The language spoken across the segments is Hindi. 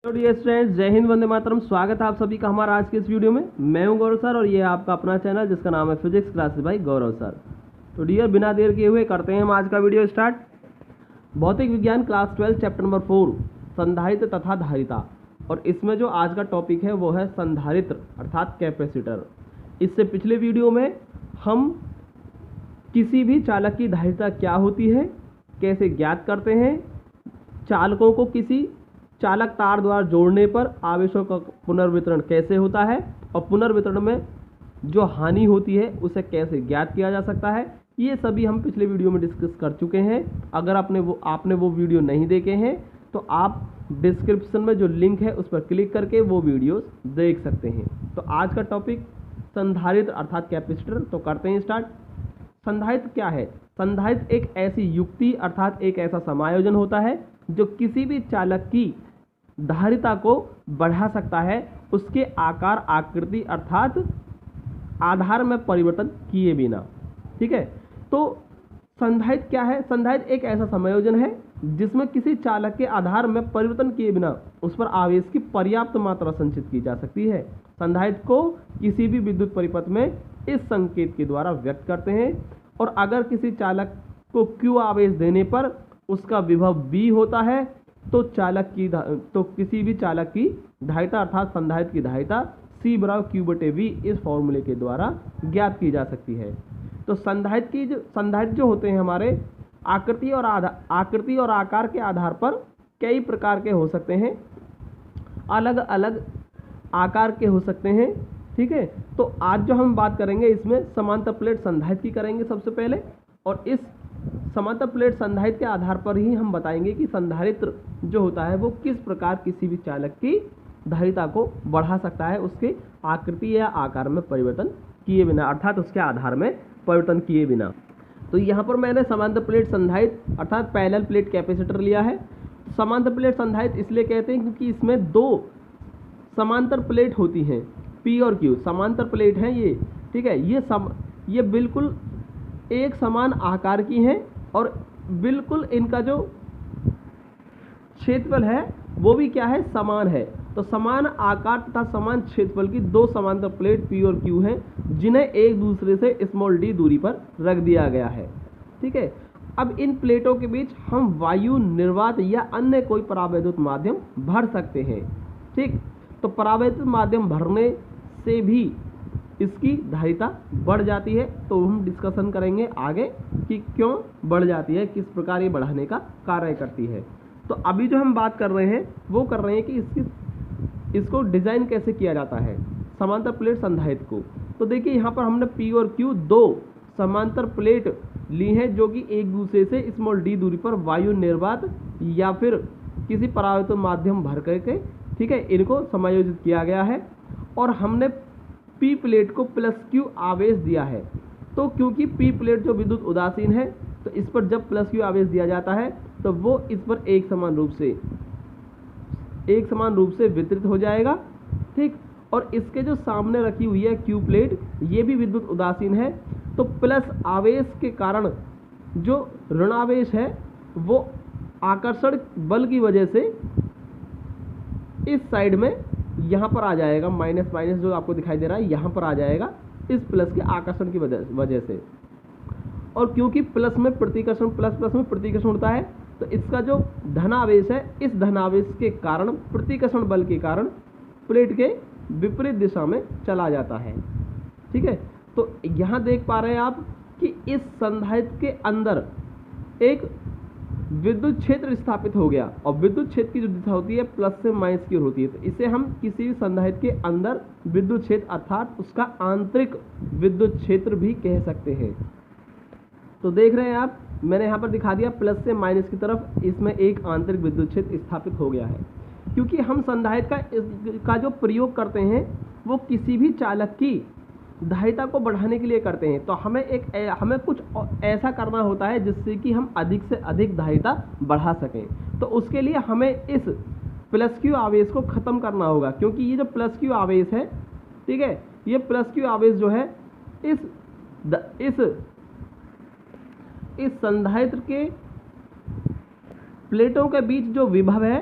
तो डियर स्टूडेंट्स, जय हिंद, वंदे मातरम। स्वागत है आप सभी का हमारा आज के इस वीडियो में। मैं हूं गौरव सर और ये है आपका अपना चैनल जिसका नाम है फिजिक्स क्लासेस बाय गौरव सर। तो डियर, बिना देर किए हुए करते हैं हम आज का वीडियो स्टार्ट। भौतिक विज्ञान क्लास 12 चैप्टर नंबर 4 संधारित्र तथा धारिता। और इसमें जो आज का टॉपिक है वो है संधारित्र अर्थात कैपेसिटर। इससे पिछले वीडियो में हम किसी भी चालक की धारिता क्या होती है, कैसे ज्ञात करते हैं, चालकों को किसी चालक तार द्वारा जोड़ने पर आवेशों का पुनर्वितरण कैसे होता है और पुनर्वितरण में जो हानि होती है उसे कैसे ज्ञात किया जा सकता है, ये सभी हम पिछले वीडियो में डिस्कस कर चुके हैं। अगर आपने वो वीडियो नहीं देखे हैं तो आप डिस्क्रिप्शन में जो लिंक है उस पर क्लिक करके वो वीडियोस देख सकते हैं। तो आज का टॉपिक संधारित्र अर्थात कैपेसिटर। तो करते हैं स्टार्ट। संधारित्र क्या है? संधारित्र एक ऐसी युक्ति अर्थात एक ऐसा समायोजन होता है जो किसी भी चालक की धारिता को बढ़ा सकता है उसके आकार आकृति अर्थात आधार में परिवर्तन किए बिना। ठीक है, तो संधारित्र क्या है? संधारित्र एक ऐसा समायोजन है जिसमें किसी चालक के आधार में परिवर्तन किए बिना उस पर आवेश की पर्याप्त मात्रा संचित की जा सकती है। संधारित्र को किसी भी विद्युत परिपथ में इस संकेत के द्वारा व्यक्त करते हैं और अगर किसी चालक को Q आवेश देने पर उसका विभव V होता है तो किसी भी चालक की धारिता अर्थात संधारित्र की धारिता C बराबर Q/V इस फॉर्मूले के द्वारा ज्ञात की जा सकती है। तो संधारित्र जो होते हैं हमारे आकृति और आकार के आधार पर कई प्रकार के हो सकते हैं, अलग अलग आकार के हो सकते हैं। ठीक है, तो आज जो हम बात करेंगे इसमें समांतर प्लेट संधारित्र की करेंगे सबसे पहले, और इस समांतर प्लेट संधारित्र के आधार पर ही हम बताएंगे कि संधारित्र जो होता है वो किस प्रकार किसी भी चालक की धारिता को बढ़ा सकता है उसके आकृति या आकार में परिवर्तन किए बिना अर्थात उसके आधार में परिवर्तन किए बिना। तो यहाँ पर मैंने समांतर प्लेट संधारित्र अर्थात पैरेलल प्लेट कैपेसिटर लिया है। समांतर प्लेट संधारित्र इसलिए कहते हैं क्योंकि इसमें दो समांतर प्लेट होती हैं, P और Q समांतर प्लेट हैं ये। ठीक है, ये बिल्कुल एक समान आकार की हैं और बिल्कुल इनका जो क्षेत्रफल है वो भी क्या है, समान है। तो समान आकार तथा समान क्षेत्रफल की दो समांतर प्लेट P और Q हैं जिन्हें एक दूसरे से d दूरी पर रख दिया गया है। ठीक है, अब इन प्लेटों के बीच हम वायु, निर्वात या अन्य कोई परावैद्युत माध्यम भर सकते हैं। ठीक, तो परावैद्युत माध्यम भरने से भी इसकी धारिता बढ़ जाती है। तो हम डिस्कशन करेंगे आगे कि क्यों बढ़ जाती है, किस प्रकार ये बढ़ाने का कार्य करती है। तो अभी जो हम बात कर रहे हैं वो कर रहे हैं कि इसको डिज़ाइन कैसे किया जाता है समांतर प्लेट संधारित्र को। तो देखिए यहाँ पर हमने P और Q दो समांतर प्लेट ली हैं जो कि एक दूसरे से d दूरी पर वायु, निर्वात या फिर किसी परावैद्युत माध्यम भर करके, ठीक है, इनको समायोजित किया गया है। और हमने P प्लेट को +Q आवेश दिया है। तो क्योंकि P प्लेट जो विद्युत उदासीन है तो इस पर जब +Q आवेश दिया जाता है तो वो इस पर एक समान रूप से वितरित हो जाएगा। ठीक, और इसके जो सामने रखी हुई है Q प्लेट ये भी विद्युत उदासीन है। तो प्लस आवेश के कारण जो ऋणावेश है वो आकर्षण बल की वजह से इस साइड में यहाँ पर आ जाएगा, माइनस जो आपको दिखाई दे रहा है यहाँ पर आ जाएगा इस प्लस के आकर्षण की वजह से। और क्योंकि प्लस में प्रतिकर्षण होता है तो इसका जो धनावेश है इस धनावेश के कारण प्रतिकर्षण बल के कारण प्लेट के विपरीत दिशा में चला जाता है। ठीक है, तो यहाँ देख पा रहे हैं आप कि इस संधारित्र के अंदर एक विद्युत क्षेत्र स्थापित हो गया और विद्युत क्षेत्र की जो दिशा होती है प्लस से माइनस की ओर होती है। तो इसे हम किसी भी संधारित्र के अंदर विद्युत क्षेत्र अर्थात उसका आंतरिक विद्युत क्षेत्र भी कह सकते हैं। तो देख रहे हैं आप, मैंने यहाँ पर दिखा दिया प्लस से माइनस की तरफ इसमें एक आंतरिक विद्युत क्षेत्र स्थापित हो गया है। क्योंकि हम संधारित्र का जो प्रयोग करते हैं वो किसी भी चालक की धारिता को बढ़ाने के लिए करते हैं। तो हमें कुछ ऐसा करना होता है जिससे कि हम अधिक से अधिक धारिता बढ़ा सकें। तो उसके लिए हमें इस +Q आवेश को ख़त्म करना होगा, क्योंकि ये जो +Q आवेश है, ठीक है, ये +Q आवेश जो है इस संधारित्र के प्लेटों के बीच जो विभव है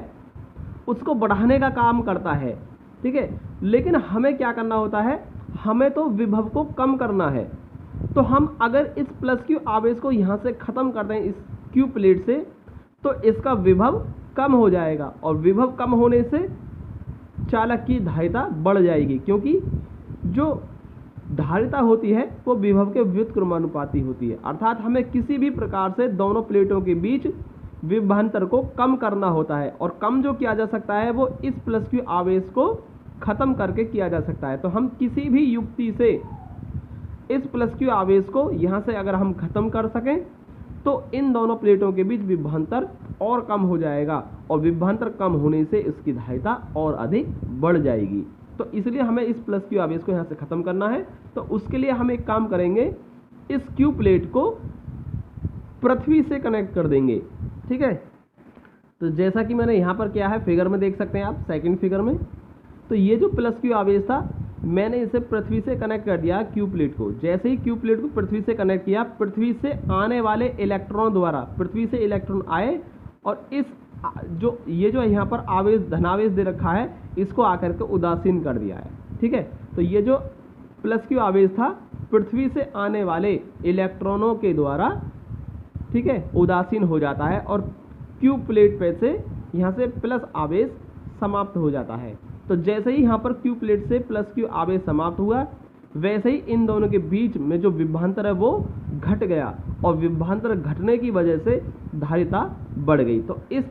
उसको बढ़ाने का काम करता है, ठीक है। लेकिन हमें क्या करना होता है, हमें तो विभव को कम करना है। तो हम अगर इस प्लस क्यू आवेश को यहाँ से ख़त्म कर दें इस क्यू प्लेट से, तो इसका विभव कम हो जाएगा और विभव कम होने से चालक की धारिता बढ़ जाएगी, क्योंकि जो धारिता होती है वो विभव के व्युत्क्रमानुपाती होती है। अर्थात हमें किसी भी प्रकार से दोनों प्लेटों के बीच विभवांतर को कम करना होता है, और कम जो किया जा सकता है वो इस प्लस क्यू आवेश को खत्म करके किया जा सकता है। तो हम किसी भी युक्ति से इस प्लस क्यू आवेश को यहाँ से अगर हम खत्म कर सकें तो इन दोनों प्लेटों के बीच विभवांतर और कम हो जाएगा, और विभवांतर कम होने से इसकी धारिता और अधिक बढ़ जाएगी। तो इसलिए हमें इस प्लस क्यू आवेश को यहाँ से खत्म करना है। तो उसके लिए हम एक काम करेंगे, इस क्यू प्लेट को पृथ्वी से कनेक्ट कर देंगे, ठीक है। तो जैसा कि मैंने यहाँ पर किया है, फिगर में देख सकते हैं आप, सेकंड फिगर में। तो ये जो प्लस क्यू आवेश था, मैंने इसे पृथ्वी से कनेक्ट कर दिया क्यू प्लेट को। जैसे ही क्यू प्लेट को पृथ्वी से कनेक्ट किया, पृथ्वी से आने वाले इलेक्ट्रॉन द्वारा, पृथ्वी से इलेक्ट्रॉन आए और इस ये जो यहाँ पर आवेश धनावेश दे रखा है, इसको आकर के उदासीन कर दिया है, ठीक है। तो ये जो प्लस क्यू आवेश था, पृथ्वी से आने वाले इलेक्ट्रॉनों के द्वारा, ठीक है, उदासीन हो जाता है और क्यू प्लेट पे से यहाँ से प्लस आवेश समाप्त हो जाता है। तो जैसे ही यहाँ पर क्यू प्लेट से प्लस क्यू आवेश समाप्त हुआ, वैसे ही इन दोनों के बीच में जो विभवांतर है वो घट गया, और विभवांतर घटने की वजह से धारिता बढ़ गई। तो इस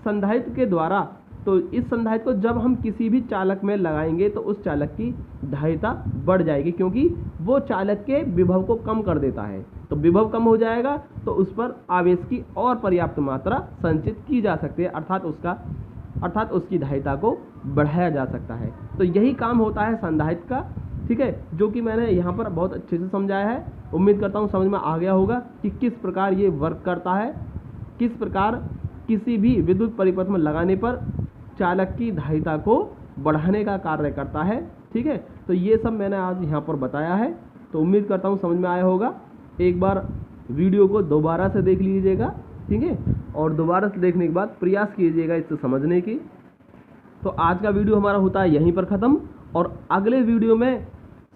संधारित्र के द्वारा, तो इस संधारित्र को जब हम किसी भी चालक में लगाएंगे तो उस चालक की धारिता बढ़ जाएगी, क्योंकि वो चालक के विभव को कम कर देता है। तो विभव कम हो जाएगा तो उस पर आवेश की और पर्याप्त मात्रा संचित की जा सकती है, अर्थात उसकी धारिता को बढ़ाया जा सकता है। तो यही काम होता है संधारित्र का, ठीक है, जो कि मैंने यहाँ पर बहुत अच्छे से समझाया है। उम्मीद करता हूँ समझ में आ गया होगा कि किस प्रकार ये वर्क करता है, किस प्रकार किसी भी विद्युत परिपथ में लगाने पर चालक की धारिता को बढ़ाने का कार्य करता है, ठीक है। तो ये सब मैंने आज यहाँ पर बताया है। तो उम्मीद करता हूँ समझ में आया होगा। एक बार वीडियो को दोबारा से देख लीजिएगा, ठीक है, और दोबारा से देखने के बाद प्रयास कीजिएगा इससे समझने की। तो आज का वीडियो हमारा होता है यहीं पर ख़त्म, और अगले वीडियो में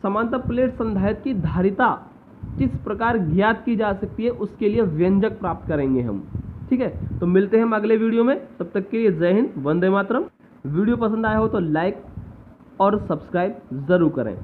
समांतर प्लेट संधारित्र की धारिता किस प्रकार ज्ञात की जा सकती है उसके लिए व्यंजक प्राप्त करेंगे हम, ठीक है। तो मिलते हैं हम अगले वीडियो में, तब तक के लिए जय हिंद, वंदे मातरम। वीडियो पसंद आया हो तो लाइक और सब्सक्राइब ज़रूर करें।